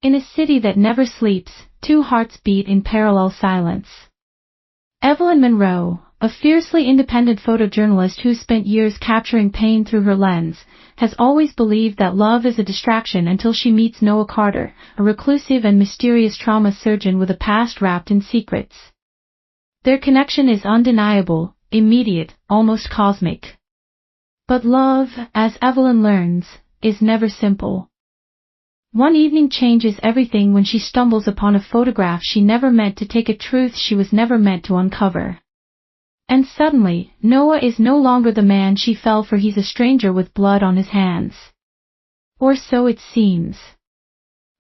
In a city that never sleeps, two hearts beat in parallel silence. Evelyn Monroe, a fiercely independent photojournalist who spent years capturing pain through her lens, has always believed that love is a distraction until she meets Noah Carter, a reclusive and mysterious trauma surgeon with a past wrapped in secrets. Their connection is undeniable, immediate, almost cosmic. But love, as Evelyn learns, is never simple. One evening changes everything when she stumbles upon a photograph she never meant to take, a truth she was never meant to uncover. And suddenly, Noah is no longer the man she fell for. He's a stranger with blood on his hands. Or so it seems.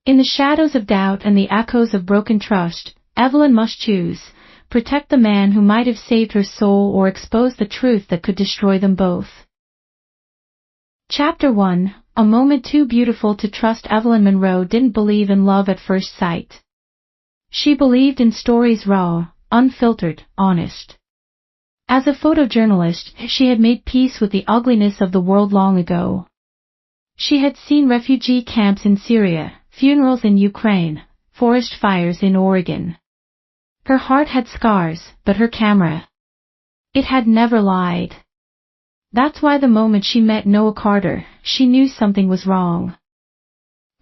In the shadows of doubt and the echoes of broken trust, Evelyn must choose: protect the man who might have saved her soul, or expose the truth that could destroy them both. Chapter 1. A moment too beautiful to trust. Evelyn Monroe didn't believe in love at first sight. She believed in stories, raw, unfiltered, honest. As a photojournalist, she had made peace with the ugliness of the world long ago. She had seen refugee camps in Syria, funerals in Ukraine, forest fires in Oregon. Her heart had scars, but her camera, it had never lied. That's why the moment she met Noah Carter, she knew something was wrong.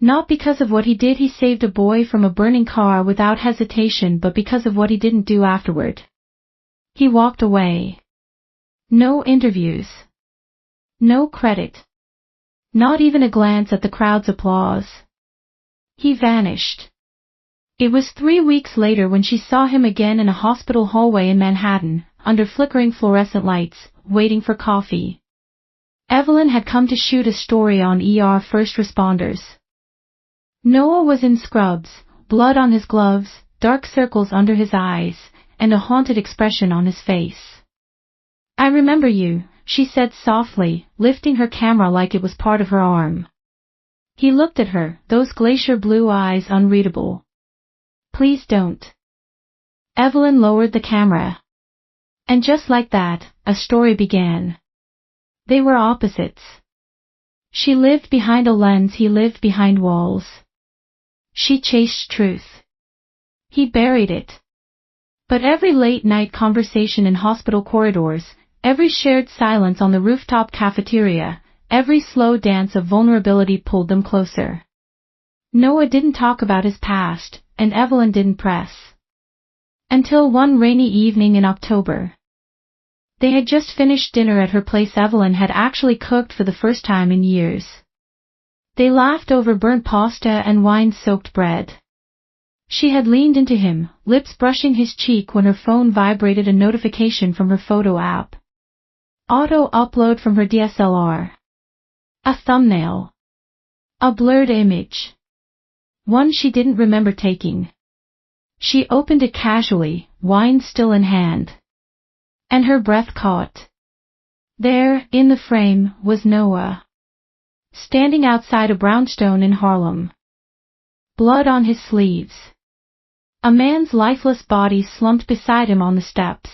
Not because of what he did. He saved a boy from a burning car without hesitation, but because of what he didn't do afterward. He walked away. No interviews. No credit. Not even a glance at the crowd's applause. He vanished. It was 3 weeks later when she saw him again in a hospital hallway in Manhattan, under flickering fluorescent lights, waiting for coffee. Evelyn had come to shoot a story on ER first responders. Noah was in scrubs, blood on his gloves, dark circles under his eyes, and a haunted expression on his face. "I remember you," she said softly, lifting her camera like it was part of her arm. He looked at her, those glacier blue eyes unreadable. "Please don't." Evelyn lowered the camera. And just like that, a story began. They were opposites. She lived behind a lens, he lived behind walls. She chased truth. He buried it. But every late-night conversation in hospital corridors, every shared silence on the rooftop cafeteria, every slow dance of vulnerability pulled them closer. Noah didn't talk about his past, and Evelyn didn't press. Until one rainy evening in October. They had just finished dinner at her place. Evelyn had actually cooked for the first time in years. They laughed over burnt pasta and wine-soaked bread. She had leaned into him, lips brushing his cheek, when her phone vibrated, a notification from her photo app. Auto upload from her DSLR. A thumbnail. A blurred image. One she didn't remember taking. She opened it casually, wine still in hand. And her breath caught. There, in the frame, was Noah. Standing outside a brownstone in Harlem. Blood on his sleeves. A man's lifeless body slumped beside him on the steps.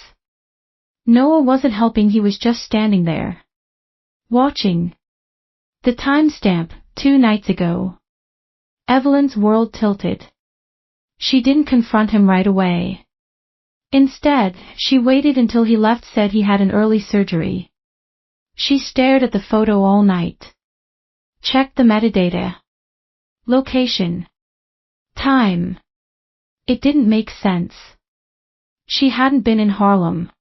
Noah wasn't helping, he was just standing there. Watching. The timestamp, 2 nights ago. Evelyn's world tilted. She didn't confront him right away. Instead, she waited until he left, said he had an early surgery. She stared at the photo all night. Checked the metadata. Location. Time. It didn't make sense. She hadn't been in Harlem.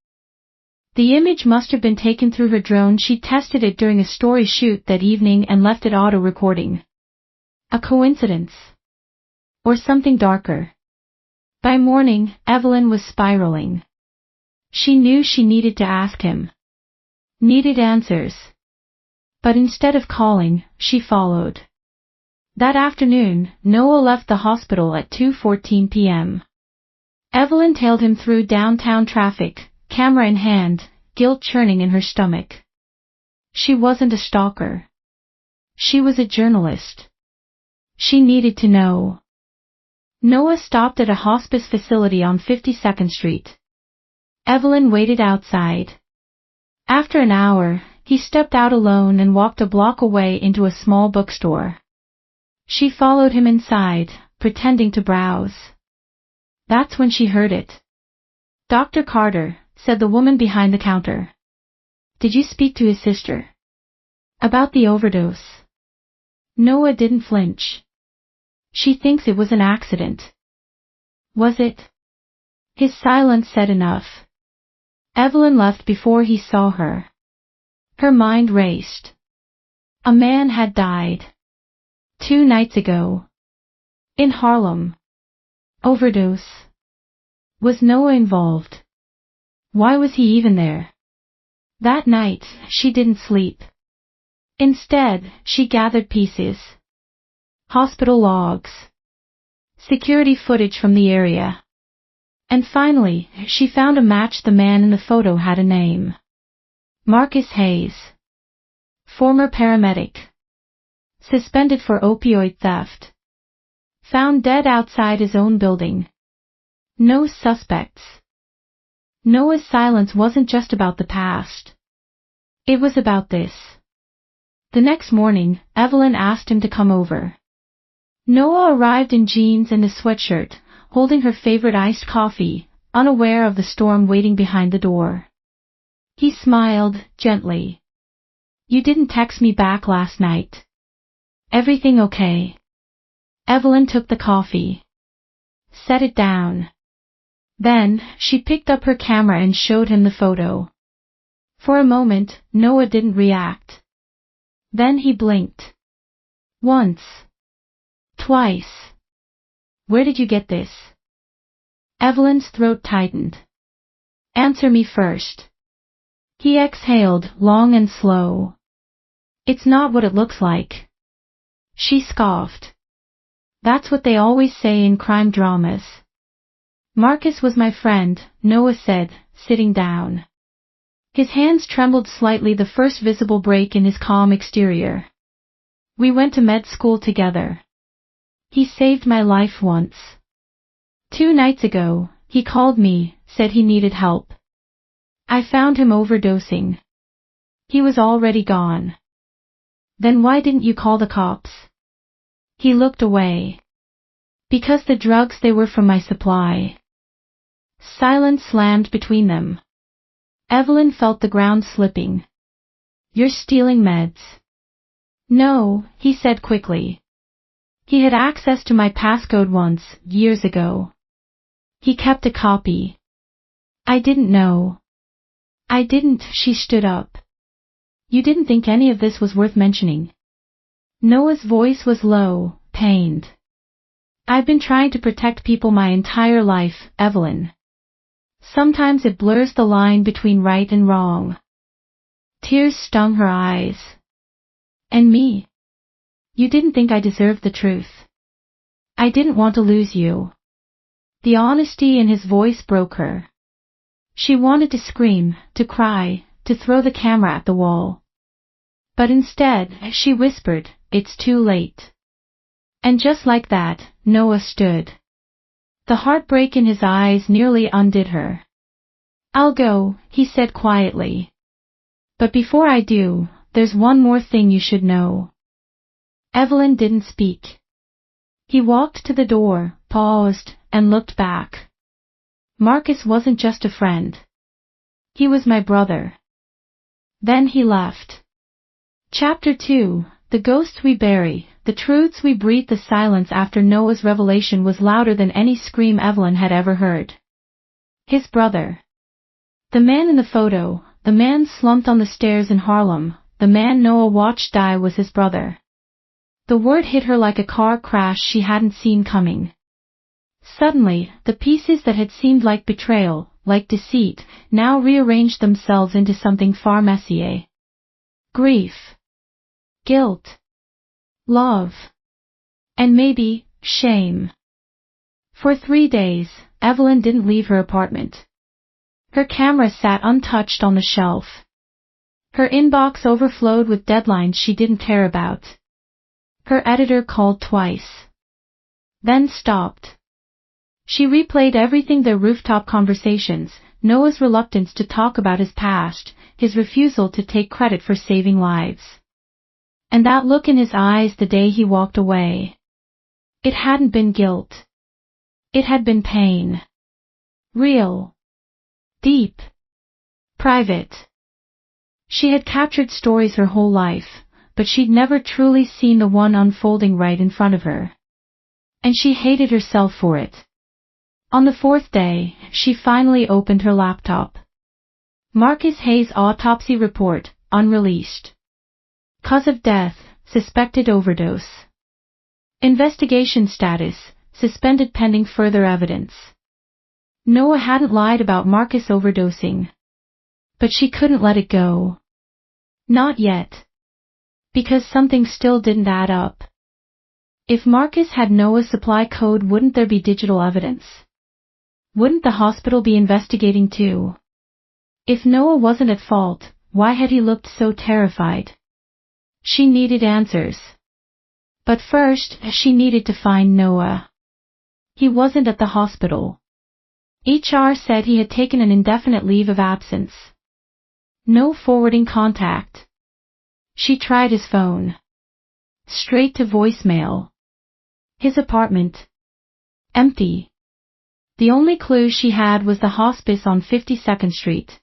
The image must have been taken through her drone. She tested it during a story shoot that evening and left it auto-recording. A coincidence? Or something darker? By morning, Evelyn was spiraling. She knew she needed to ask him. Needed answers. But instead of calling, she followed. That afternoon, Noah left the hospital at 2:14 p.m. Evelyn tailed him through downtown traffic, camera in hand, guilt churning in her stomach. She wasn't a stalker. She was a journalist. She needed to know. Noah stopped at a hospice facility on 52nd Street. Evelyn waited outside. After an hour, he stepped out alone and walked a block away into a small bookstore. She followed him inside, pretending to browse. That's when she heard it. "Dr. Carter," said the woman behind the counter. "Did you speak to his sister about the overdose?" Noah didn't flinch. "She thinks it was an accident." "Was it?" His silence said enough. Evelyn left before he saw her. Her mind raced. A man had died 2 nights ago. In Harlem. Overdose. Was Noah involved? Why was he even there? That night, she didn't sleep. Instead, she gathered pieces. Hospital logs. Security footage from the area. And finally, she found a match. The man in the photo had a name. Marcus Hayes. Former paramedic. Suspended for opioid theft. Found dead outside his own building. No suspects. Noah's silence wasn't just about the past. It was about this. The next morning, Evelyn asked him to come over. Noah arrived in jeans and a sweatshirt, holding her favorite iced coffee, unaware of the storm waiting behind the door. He smiled, gently. "You didn't text me back last night. Everything okay?" Evelyn took the coffee. Set it down. Then, she picked up her camera and showed him the photo. For a moment, Noah didn't react. Then he blinked. Once. Twice. "Where did you get this?" Evelyn's throat tightened. "Answer me first." He exhaled, long and slow. "It's not what it looks like." She scoffed. "That's what they always say in crime dramas." "Marcus was my friend," Noah said, sitting down. His hands trembled slightly, the first visible break in his calm exterior. "We went to med school together. He saved my life once. 2 nights ago, he called me, said he needed help. I found him overdosing. He was already gone." "Then why didn't you call the cops?" He looked away. "Because the drugs, they were from my supply." Silence slammed between them. Evelyn felt the ground slipping. "You're stealing meds." "No," he said quickly. He had access to my passcode once, years ago. He kept a copy. "I didn't know." "I didn't," she stood up. "You didn't think any of this was worth mentioning." Noah's voice was low, pained. "I've been trying to protect people my entire life, Evelyn. Sometimes it blurs the line between right and wrong." Tears stung her eyes. "And me? You didn't think I deserved the truth. I didn't want to lose you." The honesty in his voice broke her. She wanted to scream, to cry, to throw the camera at the wall. But instead, she whispered, "It's too late." And just like that, Noah stood. The heartbreak in his eyes nearly undid her. "I'll go," he said quietly. "But before I do, there's one more thing you should know." Evelyn didn't speak. He walked to the door, paused, and looked back. "Marcus wasn't just a friend. He was my brother." Then he left. Chapter 2, The Ghosts We Bury, The Truths We Breathe. The silence after Noah's revelation was louder than any scream Evelyn had ever heard. His brother. The man in the photo, the man slumped on the stairs in Harlem, the man Noah watched die, was his brother. The word hit her like a car crash she hadn't seen coming. Suddenly, the pieces that had seemed like betrayal, like deceit, now rearranged themselves into something far messier. Grief. Guilt. Love. And maybe, shame. For 3 days, Evelyn didn't leave her apartment. Her camera sat untouched on the shelf. Her inbox overflowed with deadlines she didn't care about. Her editor called twice. Then stopped. She replayed everything: their rooftop conversations, Noah's reluctance to talk about his past, his refusal to take credit for saving lives. And that look in his eyes the day he walked away. It hadn't been guilt. It had been pain. Real. Deep. Private. She had captured stories her whole life, but she'd never truly seen the one unfolding right in front of her. And she hated herself for it. On the fourth day, she finally opened her laptop. Marcus Hayes' autopsy report, unreleased. Cause of death, suspected overdose. Investigation status, suspended pending further evidence. Noah hadn't lied about Marcus overdosing. But she couldn't let it go. Not yet. Because something still didn't add up. If Marcus had Noah's supply code, wouldn't there be digital evidence? Wouldn't the hospital be investigating too? If Noah wasn't at fault, why had he looked so terrified? She needed answers. But first, she needed to find Noah. He wasn't at the hospital. HR said he had taken an indefinite leave of absence. No forwarding contact. She tried his phone. Straight to voicemail. His apartment. Empty. The only clue she had was the hospice on 52nd Street.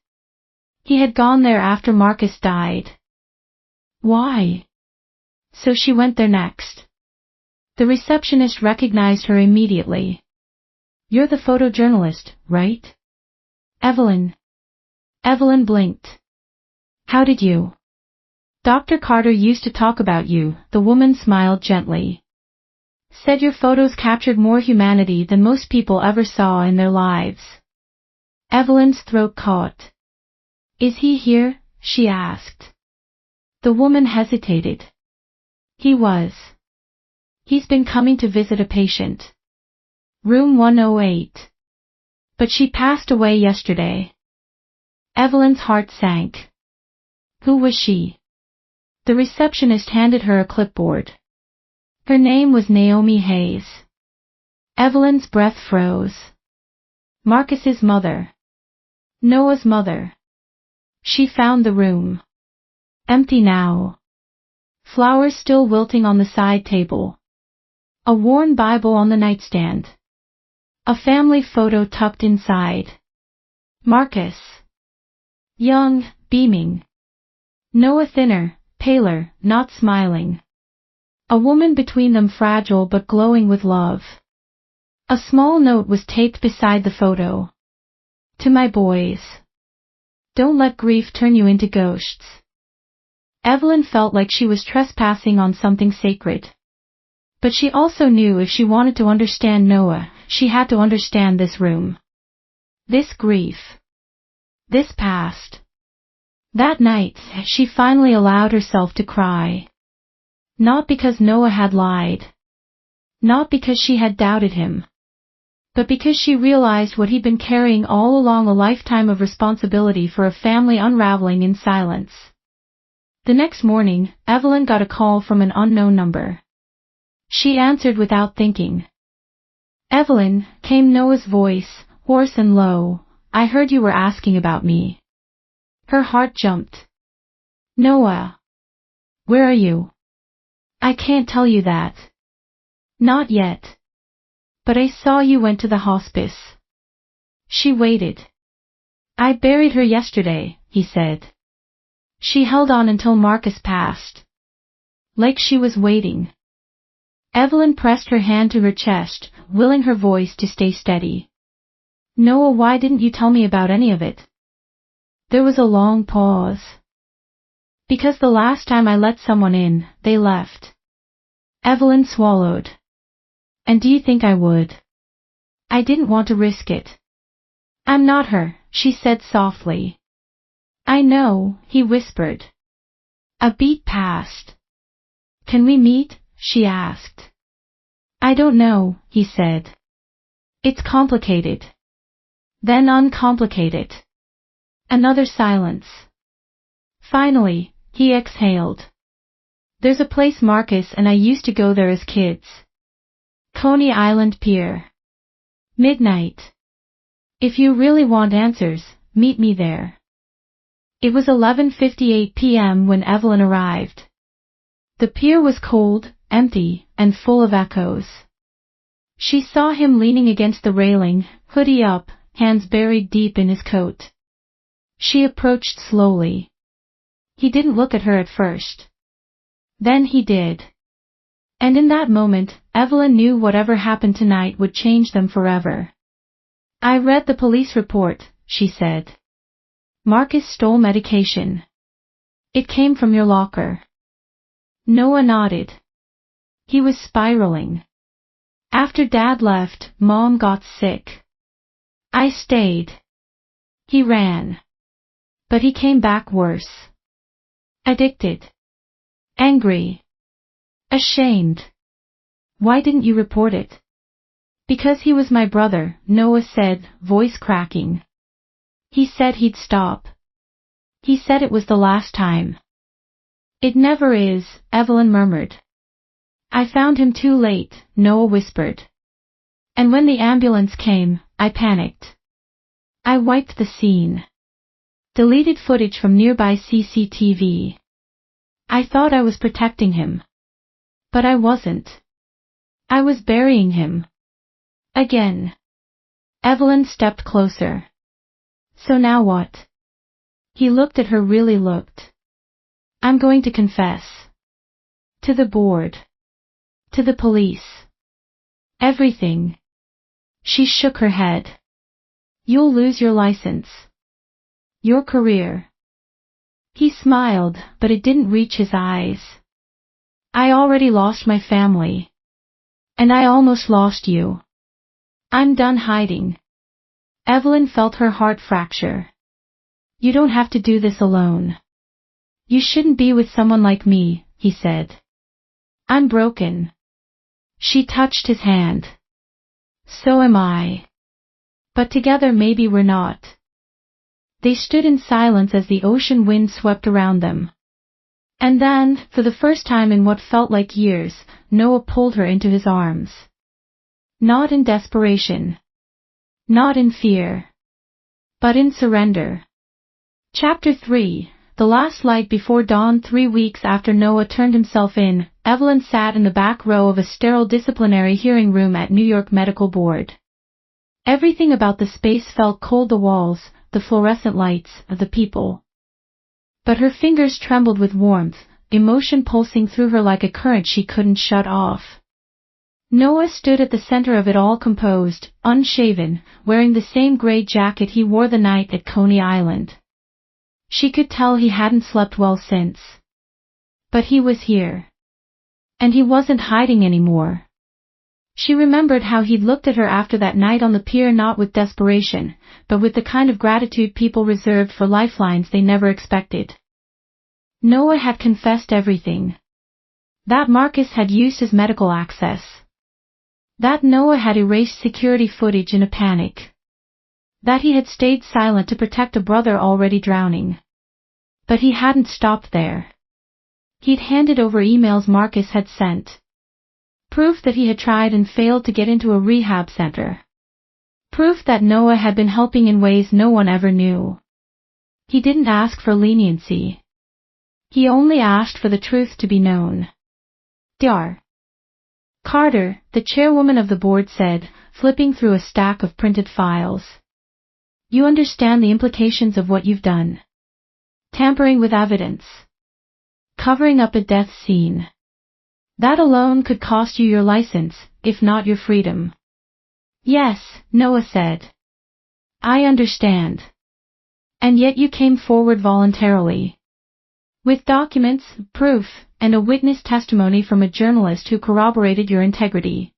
He had gone there after Marcus died. Why? So she went there next. The receptionist recognized her immediately. You're the photojournalist, right? Evelyn. Evelyn blinked. How did you? Dr. Carter used to talk about you, the woman smiled gently. Said your photos captured more humanity than most people ever saw in their lives. Evelyn's throat caught. Is he here? She asked. The woman hesitated. He was. He's been coming to visit a patient. Room 108. But she passed away yesterday. Evelyn's heart sank. Who was she? The receptionist handed her a clipboard. Her name was Naomi Hayes. Evelyn's breath froze. Marcus's mother. Noah's mother. She found the room. Empty now. Flowers still wilting on the side table. A worn Bible on the nightstand. A family photo tucked inside. Marcus. Young, beaming. Noah thinner, paler, not smiling. A woman between them, fragile but glowing with love. A small note was taped beside the photo. To my boys. Don't let grief turn you into ghosts. Evelyn felt like she was trespassing on something sacred. But she also knew if she wanted to understand Noah, she had to understand this room. This grief. This past. That night, she finally allowed herself to cry. Not because Noah had lied. Not because she had doubted him. But because she realized what he'd been carrying all along, a lifetime of responsibility for a family unraveling in silence. The next morning, Evelyn got a call from an unknown number. She answered without thinking. Evelyn, came Noah's voice, hoarse and low. I heard you were asking about me. Her heart jumped. Noah. Where are you? I can't tell you that. Not yet. But I saw you went to the hospice. She waited. I buried her yesterday, he said. She held on until Marcus passed. Like she was waiting. Evelyn pressed her hand to her chest, willing her voice to stay steady. Noah, why didn't you tell me about any of it? There was a long pause. Because the last time I let someone in, they left. Evelyn swallowed. And do you think I would? I didn't want to risk it. I'm not her, she said softly. I know, he whispered. A beat passed. Can we meet? She asked. I don't know, he said. It's complicated. Then uncomplicated. Another silence. Finally, he exhaled. There's a place Marcus and I used to go there as kids. Coney Island Pier. Midnight. If you really want answers, meet me there. It was 11:58 p.m. when Evelyn arrived. The pier was cold, empty, and full of echoes. She saw him leaning against the railing, hoodie up, hands buried deep in his coat. She approached slowly. He didn't look at her at first. Then he did. And in that moment, Evelyn knew whatever happened tonight would change them forever. "I read the police report," she said. "Marcus stole medication. It came from your locker." Noah nodded. He was spiraling. "After Dad left, Mom got sick. I stayed. He ran. But he came back worse. Addicted. Angry. Ashamed." "Why didn't you report it?" "Because he was my brother," Noah said, voice cracking. "He said he'd stop. He said it was the last time." "It never is," Evelyn murmured. "I found him too late," Noah whispered. "And when the ambulance came, I panicked. I wiped the scene. Deleted footage from nearby CCTV. I thought I was protecting him. But I wasn't. I was burying him. Again." Evelyn stepped closer. "So now what?" He looked at her, really looked. "I'm going to confess. To the board. To the police. Everything." She shook her head. "You'll lose your license. Your career." He smiled, but it didn't reach his eyes. "I already lost my family. And I almost lost you. I'm done hiding." Evelyn felt her heart fracture. "You don't have to do this alone. You shouldn't be with someone like me," he said. "I'm broken." She touched his hand. "So am I. But together maybe we're not." They stood in silence as the ocean wind swept around them. And then, for the first time in what felt like years, Noah pulled her into his arms. Not in desperation. Not in fear. But in surrender. Chapter 3. The last light before dawn. 3 weeks after Noah turned himself in, Evelyn sat in the back row of a sterile disciplinary hearing room at New York Medical Board. Everything about the space felt cold: the walls, the fluorescent lights, the people. But her fingers trembled with warmth, emotion pulsing through her like a current she couldn't shut off. Noah stood at the center of it all, composed, unshaven, wearing the same gray jacket he wore the night at Coney Island. She could tell he hadn't slept well since. But he was here. And he wasn't hiding anymore. She remembered how he'd looked at her after that night on the pier, not with desperation, but with the kind of gratitude people reserved for lifelines they never expected. Noah had confessed everything. That Marcus had used his medical access. That Noah had erased security footage in a panic. That he had stayed silent to protect a brother already drowning. But he hadn't stopped there. He'd handed over emails Marcus had sent. Proof that he had tried and failed to get into a rehab center. Proof that Noah had been helping in ways no one ever knew. He didn't ask for leniency. He only asked for the truth to be known. Dr. Carter, the chairwoman of the board, said, flipping through a stack of printed files. "You understand the implications of what you've done. Tampering with evidence. Covering up a death scene. That alone could cost you your license, if not your freedom." "Yes," Noah said. "I understand. And yet you came forward voluntarily. With documents, proof, and a witness testimony from a journalist who corroborated your integrity."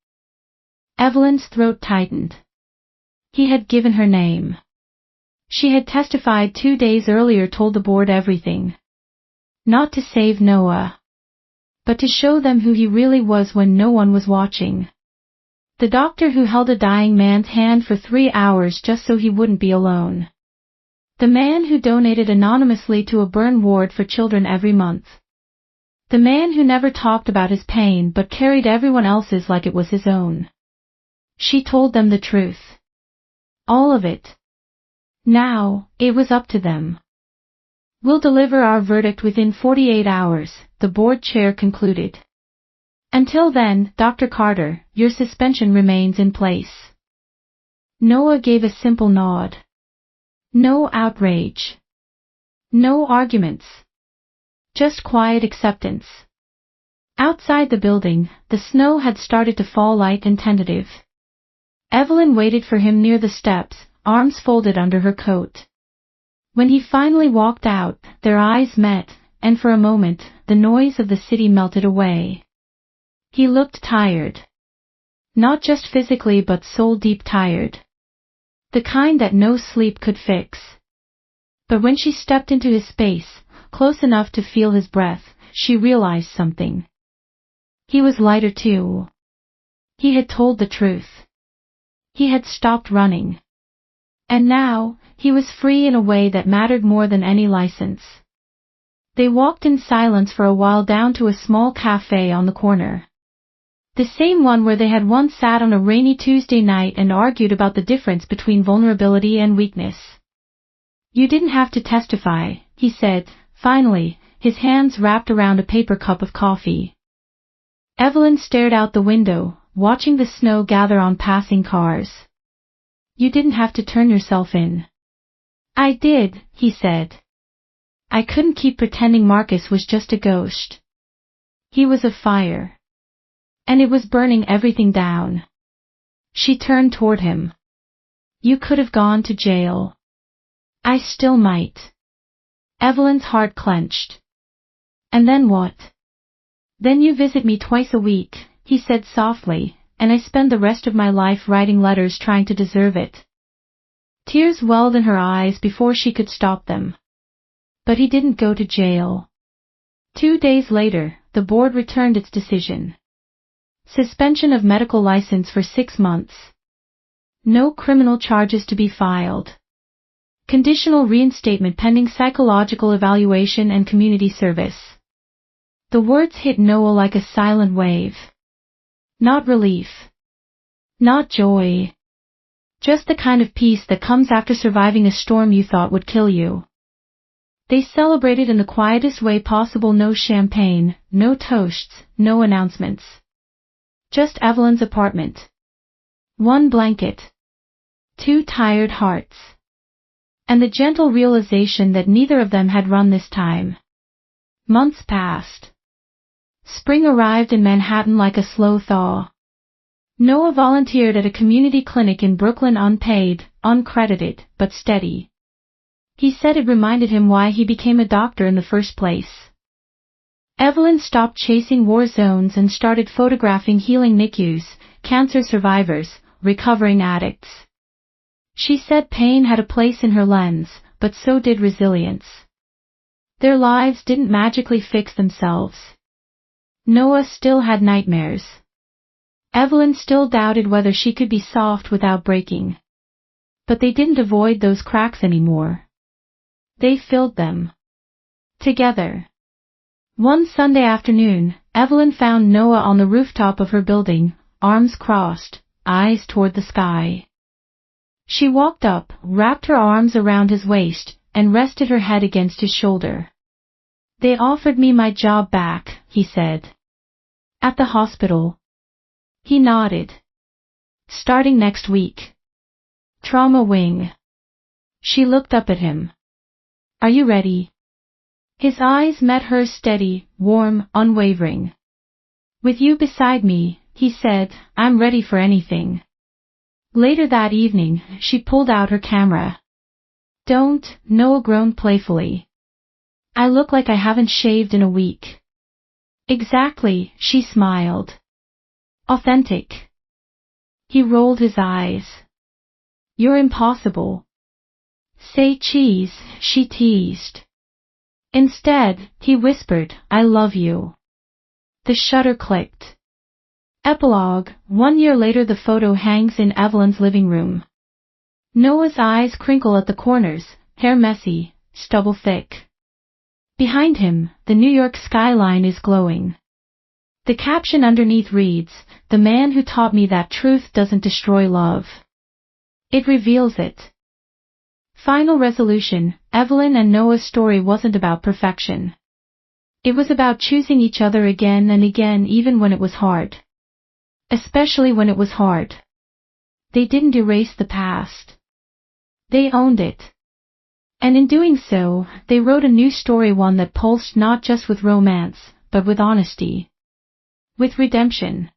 Evelyn's throat tightened. He had given her name. She had testified 2 days earlier, told the board everything. Not to save Noah, but to show them who he really was when no one was watching. The doctor who held a dying man's hand for 3 hours just so he wouldn't be alone. The man who donated anonymously to a burn ward for children every month. The man who never talked about his pain but carried everyone else's like it was his own. She told them the truth. All of it. Now, it was up to them. "We'll deliver our verdict within 48 hours, the board chair concluded. Until then, Dr. Carter, your suspension remains in place. Noah gave a simple nod. No outrage. No arguments. Just quiet acceptance. Outside the building, the snow had started to fall light and tentative. Evelyn waited for him near the steps, arms folded under her coat. When he finally walked out, their eyes met, and for a moment, the noise of the city melted away. He looked tired. Not just physically but soul-deep tired. The kind that no sleep could fix. But when she stepped into his space, close enough to feel his breath, she realized something. He was lighter too. He had told the truth. He had stopped running. And now, he was free in a way that mattered more than any license. They walked in silence for a while down to a small cafe on the corner. The same one where they had once sat on a rainy Tuesday night and argued about the difference between vulnerability and weakness. You didn't have to testify, he said, finally, his hands wrapped around a paper cup of coffee. Evelyn stared out the window, watching the snow gather on passing cars. You didn't have to turn yourself in. I did, he said. I couldn't keep pretending Marcus was just a ghost. He was a fire. And it was burning everything down. She turned toward him. You could have gone to jail. I still might. Evelyn's heart clenched. And then what? Then you visit me twice a week, he said softly, and I spend the rest of my life writing letters trying to deserve it. Tears welled in her eyes before she could stop them. But he didn't go to jail. 2 days later, the board returned its decision. Suspension of medical license for 6 months. No criminal charges to be filed. Conditional reinstatement pending psychological evaluation and community service. The words hit Noah like a silent wave. Not relief. Not joy. Just the kind of peace that comes after surviving a storm you thought would kill you. They celebrated in the quietest way possible. No champagne, no toasts, no announcements. Just Evelyn's apartment. 1 blanket. 2 tired hearts. And the gentle realization that neither of them had run this time. Months passed. Spring arrived in Manhattan like a slow thaw. Noah volunteered at a community clinic in Brooklyn, unpaid, uncredited, but steady. He said it reminded him why he became a doctor in the first place. Evelyn stopped chasing war zones and started photographing healing NICUs, cancer survivors, recovering addicts. She said pain had a place in her lens, but so did resilience. Their lives didn't magically fix themselves. Noah still had nightmares. Evelyn still doubted whether she could be soft without breaking. But they didn't avoid those cracks anymore. They filled them. Together. One Sunday afternoon, Evelyn found Noah on the rooftop of her building, arms crossed, eyes toward the sky. She walked up, wrapped her arms around his waist, and rested her head against his shoulder. They offered me my job back, he said. At the hospital. He nodded. Starting next week. Trauma wing. She looked up at him. Are you ready? His eyes met hers steady, warm, unwavering. With you beside me, he said, I'm ready for anything. Later that evening, she pulled out her camera. Don't, Noah groaned playfully. I look like I haven't shaved in a week. Exactly, she smiled. Authentic. He rolled his eyes. You're impossible. Say cheese, she teased. Instead, he whispered, I love you. The shutter clicked. Epilogue, 1 year later the photo hangs in Evelyn's living room. Noah's eyes crinkle at the corners, hair messy, stubble thick. Behind him, the New York skyline is glowing. The caption underneath reads, The man who taught me that truth doesn't destroy love. It reveals it. Final resolution, Evelyn and Noah's story wasn't about perfection. It was about choosing each other again and again even when it was hard. Especially when it was hard. They didn't erase the past. They owned it. And in doing so, they wrote a new story, one that pulsed not just with romance, but with honesty. With redemption.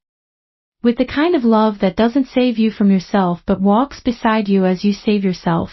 With the kind of love that doesn't save you from yourself but walks beside you as you save yourself.